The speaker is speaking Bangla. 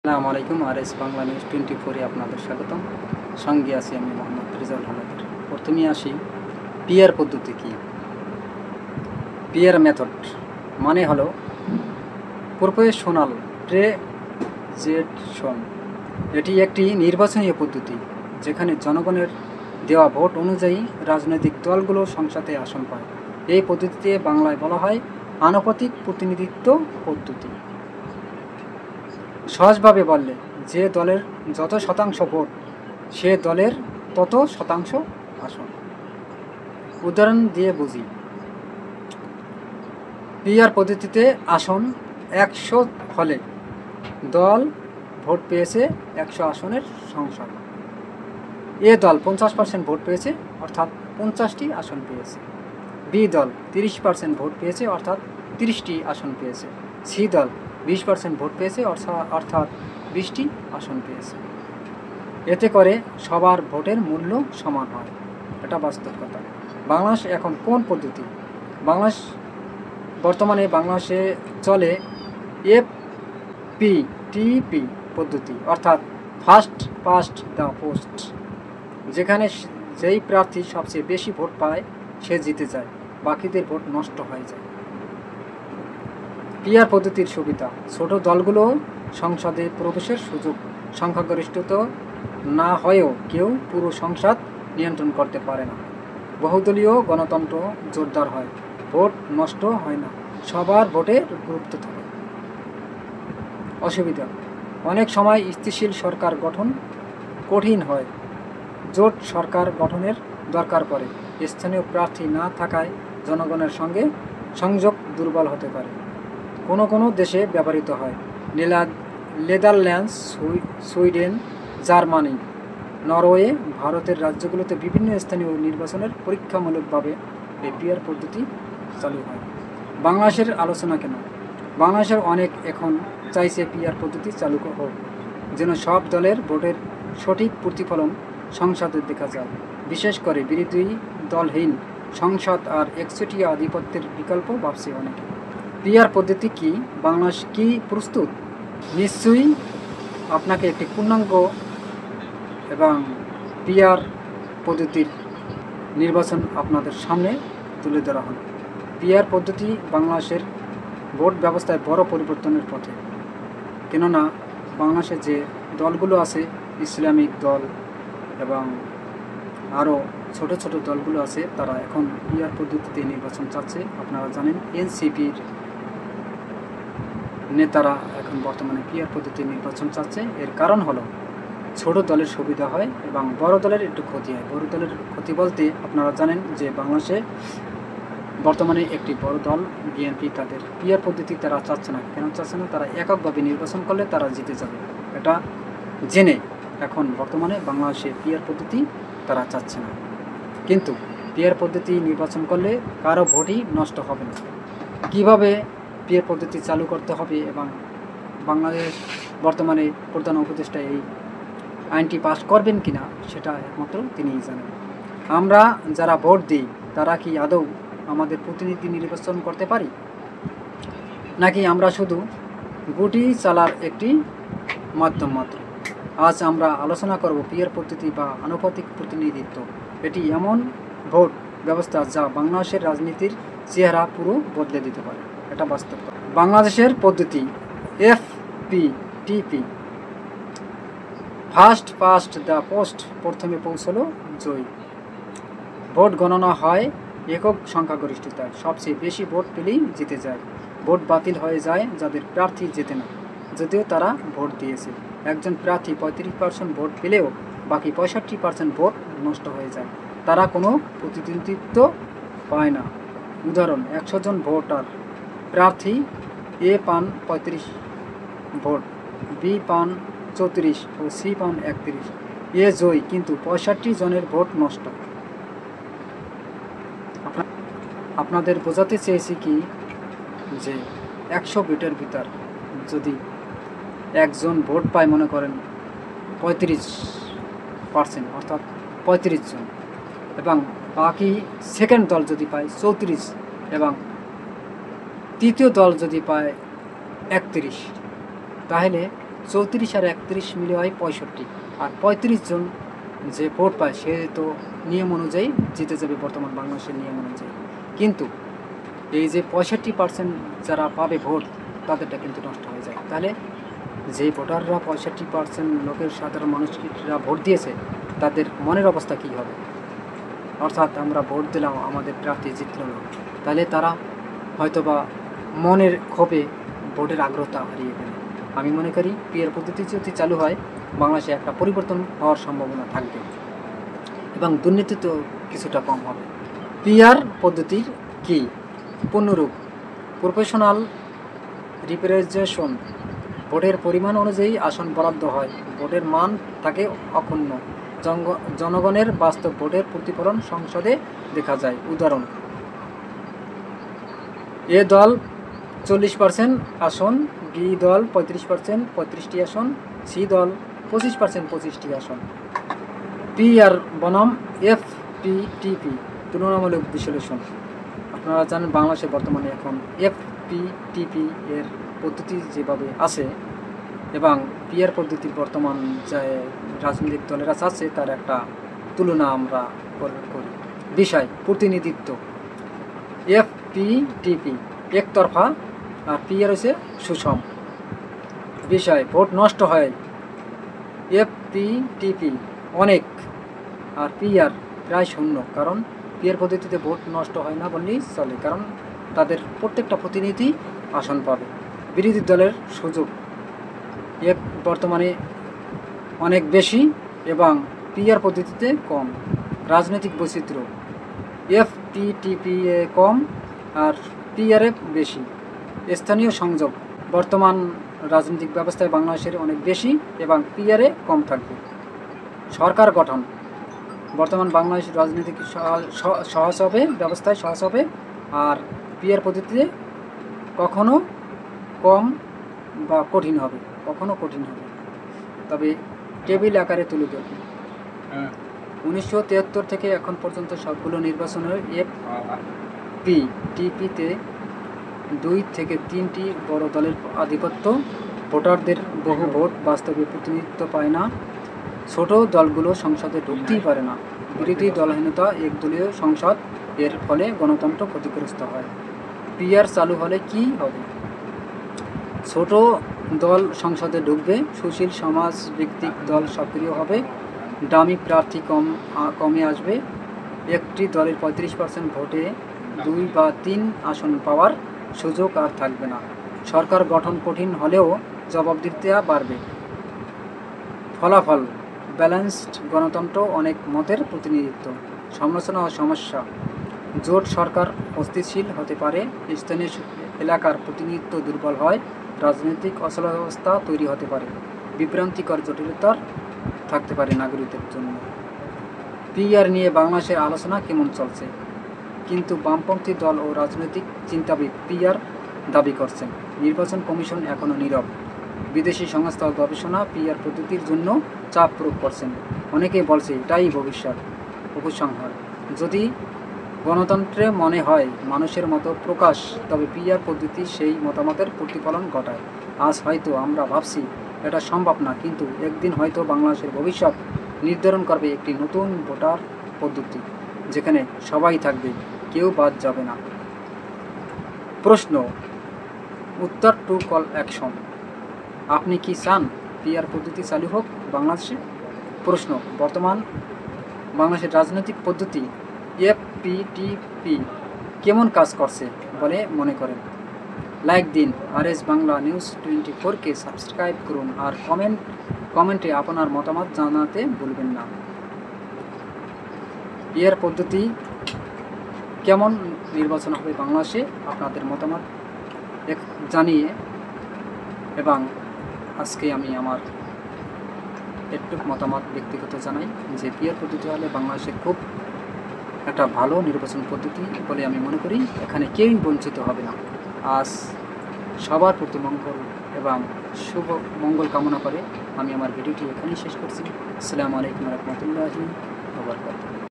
আসসালামু আলাইকুম। RS বাংলা নিউজ 24-এ আপনাদের স্বাগতম। সঙ্গে আছি আমি মোহাম্মদ রেজাউল হালাদার। প্রথমেই আসি, পিয়ার পদ্ধতি কি? পিয়ার মেথড মানে হলো প্রপোর্শনাল প্রেজেন্টেশন। এটি একটি নির্বাচনী পদ্ধতি যেখানে জনগণের দেওয়া ভোট অনুযায়ী রাজনৈতিক দলগুলো সংসদে আসন পায়। এই পদ্ধতিতে বাংলায় বলা হয় আনুপাতিক প্রতিনিধিত্ব পদ্ধতি। সহজভাবে বললে, যে দলের যত শতাংশ ভোট সে দলের তত শতাংশ আসন। উদাহরণ দিয়ে বুঝি। পিআর পদ্ধতিতে আসন 100 হলে দল ভোট পেয়েছে 100 আসনের সংসদ। এ দল 50% ভোট পেয়েছে, অর্থাৎ 50টি আসন পেয়েছে। বি দল 30% ভোট পেয়েছে, অর্থাৎ 30টি আসন পেয়েছে। সি দল 20% ভোট পেয়েছে, অর্থাৎ 20টি আসন পেয়েছে। এতে করে সবার ভোটের মূল্য সমান হয়। এটা বাস্তব কথা। বাংলাদেশ এখন কোন পদ্ধতি? বর্তমানে বাংলাদেশে চলে FPTP পদ্ধতি, অর্থাৎ ফার্স্ট পাস্ট দ্য পোস্ট, যেখানে যেই প্রার্থী সবচেয়ে বেশি ভোট পায় সে জিতে যায়, বাকিদের ভোট নষ্ট হয়ে যায়। পিআর পদ্ধতির সুবিধা: ছোট দলগুলো সংসদে প্রবেশের সুযোগ, সংখ্যাগরিষ্ঠতা না হয়েও কেউ পুরো সংসদ নিয়ন্ত্রণ করতে পারে না। বহুদলীয় গণতন্ত্র জোরদার হয়, ভোট নষ্ট হয় না, সবার ভোটের গুরুত্ব থাকে। অসুবিধা: অনেক সময় স্থিতিশীল সরকার গঠন কঠিন হয়, জোট সরকার গঠনের দরকার পড়ে, স্থানীয় প্রার্থী না থাকায় জনগণের সঙ্গে সংযোগ দুর্বল হতে পারে। কোনো কোনো দেশে ব্যবহৃত হয়, নেদারল্যান্ডস, সুইডেন, জার্মানি, নরওয়ে, ভারতের রাজ্যগুলোতে বিভিন্ন স্থানীয় নির্বাচনের পরীক্ষামূলকভাবে এই পিআর পদ্ধতি চালু হয়। বাংলাদেশের আলোচনা কেন? বাংলাদেশের অনেক এখন চাইছে পিআর পদ্ধতি চালু হোক, যেন সব দলের ভোটের সঠিক প্রতিফলন সংসদে দেখা যায়। বিশেষ করে বিরোধী দলহীন সংসদ আর একচেটিয়া আধিপত্যের বিকল্প ভাবছে অনেকে। পিআর পদ্ধতি কি? বাংলাদেশ কি প্রস্তুত? নিশ্চয়ই। আপনাকে একটি পূর্ণাঙ্গ এবং পিআর পদ্ধতির নির্বাচন আপনাদের সামনে তুলে ধরা হলো। পিআর পদ্ধতি বাংলাদেশের ভোট ব্যবস্থায় বড় পরিবর্তনের পথে। কেননা বাংলাদেশে যে দলগুলো আছে, ইসলামিক দল এবং আরও ছোট ছোট দলগুলো আছে, তারা এখন পিআর পদ্ধতিতে নির্বাচন চাচ্ছে। আপনারা জানেন এনসিপির নেতারা এখন বর্তমানে পিআর পদ্ধতির নির্বাচন চাচ্ছে। এর কারণ হলো ছোট দলের সুবিধা হয় এবং বড় দলের একটু ক্ষতি হয়। বড় দলের ক্ষতি বলতে আপনারা জানেন যে বাংলাদেশে বর্তমানে একটি বড় দল বিএনপি, তাদের পিআর পদ্ধতি তারা চাচ্ছে না। কেন চাচ্ছে না? তারা এককভাবে নির্বাচন করলে তারা জিতে যাবে, এটা জেনে এখন বর্তমানে বাংলাদেশে পিআর পদ্ধতি তারা চাচ্ছে না। কিন্তু পিআর পদ্ধতি নির্বাচন করলে কারো ভোটই নষ্ট হবে না। কীভাবে পিআর পদ্ধতি চালু করতে হবে এবং বাংলাদেশ বর্তমানে প্রধান উপদেষ্টা এই আইনটি পাস করবেন কিনা সেটা একমাত্র তিনিই জানেন। আমরা যারা ভোট দিই তারা কি আদৌ আমাদের প্রতিনিধি নির্বাচন করতে পারি, নাকি আমরা শুধু গুটি চালার একটি মাধ্যম মাত্র? আজ আমরা আলোচনা করব পিআর পদ্ধতি বা আনুপাতিক প্রতিনিধিত্ব। এটি এমন ভোট ব্যবস্থা যা বাংলাদেশের রাজনীতির চেহারা পুরো বদলে দিতে পারে, এটা বাস্তব। বাংলাদেশের পদ্ধতি FPTP, first past the post, প্রথমে পৌঁছলো জয়ী। ভোট গণনা হয় একক সংখ্যাগরিষ্ঠতায়, সবচেয়ে বেশি ভোট পেলেই জিতে যায়। ভোট বাতিল হয়ে যায় যাদের প্রার্থী জেতে না, যদিও তারা ভোট দিয়েছে। একজন প্রার্থী 35% ভোট পেলেও বাকি 65% ভোট নষ্ট হয়ে যায়, তারা কোনো প্রতিনিধিত্ব পায় না। উদাহরণ: 100 জন ভোটার, প্রার্থী এ পান 35 ভোট, বি পান 34 ও সি পান 31। এ জয়ী, কিন্তু 65 জনের ভোট নষ্ট। আপনাদের বোঝাতে চেয়েছি কি যে 100 ভোটের ভিতর যদি একজন ভোট পায়, মনে করেন 35%, অর্থাৎ 35 জন, এবং বাকি সেকেন্ড দল যদি পায় 34 এবং তৃতীয় দল যদি পায় 31, তাহলে 34 আর 31 মিলে হয় 65, আর 35 জন যে ভোট পায় সে তো নিয়ম অনুযায়ী জিতে যাবে বর্তমান বাংলাদেশের নিয়ম অনুযায়ী। কিন্তু এই যে 65% যারা পাবে ভোট তাদেরটা কিন্তু নষ্ট হয়ে যায়। তাহলে যে ভোটাররা 65% লোকের সাধারণ মানুষরা ভোট দিয়েছে তাদের মনের অবস্থা কী হবে? অর্থাৎ আমরা ভোট দিলাম, আমাদের প্রার্থী জিতল না, তাহলে তারা হয়তোবা মনের ক্ষোভে ভোটের আগ্রহটা হারিয়ে ফেলে। আমি মনে করি পিআর পদ্ধতি যদি চালু হয় বাংলাদেশে একটা পরিবর্তন হওয়ার সম্ভাবনা থাকবে এবং দুর্নীতি তো কিছুটা কম হবে। পিআর পদ্ধতির কি পূর্ণরূপ? Professional representation. ভোটের পরিমাণ অনুযায়ী আসন বরাদ্দ হয়, ভোটের মান থাকে অক্ষুণ্ণ, জনগণের বাস্তব ভোটের প্রতিফলন সংসদে দেখা যায়। উদাহরণ: এ দল 40% আসন, বি দল 35% 35টি আসন, সি দল 25% 25টি আসন। পিআর বনাম এফপিটিপি তুলনামূলক বিশ্লেষণ। আপনারা জানেন বাংলাদেশে বর্তমানে এখন এফপিটিপি এর পদ্ধতি যেভাবে আছে এবং পিআর পদ্ধতির বর্তমান যে রাজনৈতিক দলেরা চাচ্ছে তার একটা তুলনা আমরা করি। বিষয়: প্রতিনিধিত্ব। এফপিটিপি একতরফা আর পিআর হচ্ছে সুষম। বিষয়: ভোট নষ্ট হয়। এফপিটিপি অনেক আর পিআর প্রায় শূন্য, কারণ পিআর পদ্ধতিতে ভোট নষ্ট হয় না বললেই চলে, কারণ তাদের প্রত্যেকটা প্রতিনিধি আসন পাবে। বিরোধী দলের সুযোগ বর্তমানে অনেক বেশি এবং পিআর পদ্ধতিতে কম। রাজনৈতিক বৈচিত্র্য: এফপিটিপি এ কম আর পিআরে বেশি। স্থানীয় সংযোগ: বর্তমান রাজনৈতিক ব্যবস্থায় বাংলাদেশের অনেক বেশি এবং পিআরে কম থাকবে। সরকার গঠন: বর্তমান বাংলাদেশ রাজনৈতিক সহজ হবে, ব্যবস্থায় সহজ হবে, আর পিআর পদ্ধতিতে কখনো কম বা কঠিন হবে, কখনো কঠিন হবে। তবে টেবিল আকারে তুলে ধরবে। 1973 থেকে এখন পর্যন্ত সবগুলো নির্বাচনের এফপিটিপিতে 2 থেকে 3টি বড় দলের আধিপত্য, ভোটারদের বহু ভোট বাস্তবে প্রতিনিধিত্ব পায় না, ছোট দলগুলো সংসদে ঢুকতেই পারে না, বিরোধী দলহীনতা, একদলীয় সংসদ, এর ফলে গণতন্ত্র ক্ষতিগ্রস্ত হয়। পিআর চালু হলে কি হবে? ছোট দল সংসদে ঢুকবে, সুশীল সমাজ ভিত্তিক দল সক্রিয় হবে, দামি প্রার্থী কমে আসবে, একটি দলের 35% ভোটে 2 বা 3 আসন পাওয়ার সুযোগ আর থাকবে না। সরকার গঠন কঠিন হলেও জবাবদিহিতা বাড়বে। ফলাফল: ব্যালেন্সড গণতন্ত্র, অনেক মতের প্রতিনিধিত্ব। সমালোচনা ও সমস্যা: জোট সরকার অস্থিতিশীল হতে পারে, স্থানীয় এলাকার প্রতিনিধিত্ব দুর্বল হয়, রাজনৈতিক অচলাবস্থা তৈরি হতে পারে, বিভ্রান্তিকর জটিলতার থাকতে পারে নাগরিকদের জন্য। পিআর নিয়ে বাংলাদেশের আলোচনা কেমন চলছে? কিন্তু বামপন্থী দল ও রাজনৈতিক চিন্তাবিদ পিআর দাবি করছেন। নির্বাচন কমিশন এখনও নীরব। বিদেশি সংস্থা গবেষণা পিআর পদ্ধতির জন্য চাপ প্রয়োগ করছেন। অনেকে বলছে এটাই ভবিষ্যৎ উপসংহার। যদি গণতন্ত্রে মনে হয় মানুষের মতো প্রকাশ, তবে পিআর পদ্ধতি সেই মতামতের প্রতিফলন ঘটায়। আজ হয়তো আমরা ভাবছি এটা সম্ভব না, কিন্তু একদিন হয়তো বাংলাদেশের ভবিষ্যৎ নির্ধারণ করবে একটি নতুন ভোটার পদ্ধতি, যেখানে সবাই থাকবে, কেউ বাদ যাবে না। প্রশ্ন উত্তর: টু কল অ্যাকশন। আপনি কি চান পিআর পদ্ধতি চালু হোক বাংলাদেশে? প্রশ্ন: বর্তমান বাংলাদেশের রাজনৈতিক পদ্ধতি এফপিটিপি কেমন কাজ করছে বলে মনে করেন? লাইক দিন, RS বাংলা নিউজ 24-কে সাবস্ক্রাইব করুন আর কমেন্টে আপনার মতামত জানাতে ভুলবেন না। পিআর পদ্ধতি কেমন নির্বাচন হবে বাংলাদেশে আপনাদের মতামত জানিয়ে, এবং আজকে আমি আমার একটু মতামত ব্যক্তিগত জানাই যে পিআর পদ্ধতি হলে বাংলাদেশে খুব একটা ভালো নির্বাচন পদ্ধতি বলে আমি মনে করি। এখানে কেউই বঞ্চিত হবে না। আজ সবার প্রতি মঙ্গল এবং শুভ মঙ্গল কামনা করে আমি আমার ভিডিওটি এখানেই শেষ করছি। আসসালামু আলাইকুম ওয়া রাহমাতুল্লাহি ওয়া বারাকাতুহু।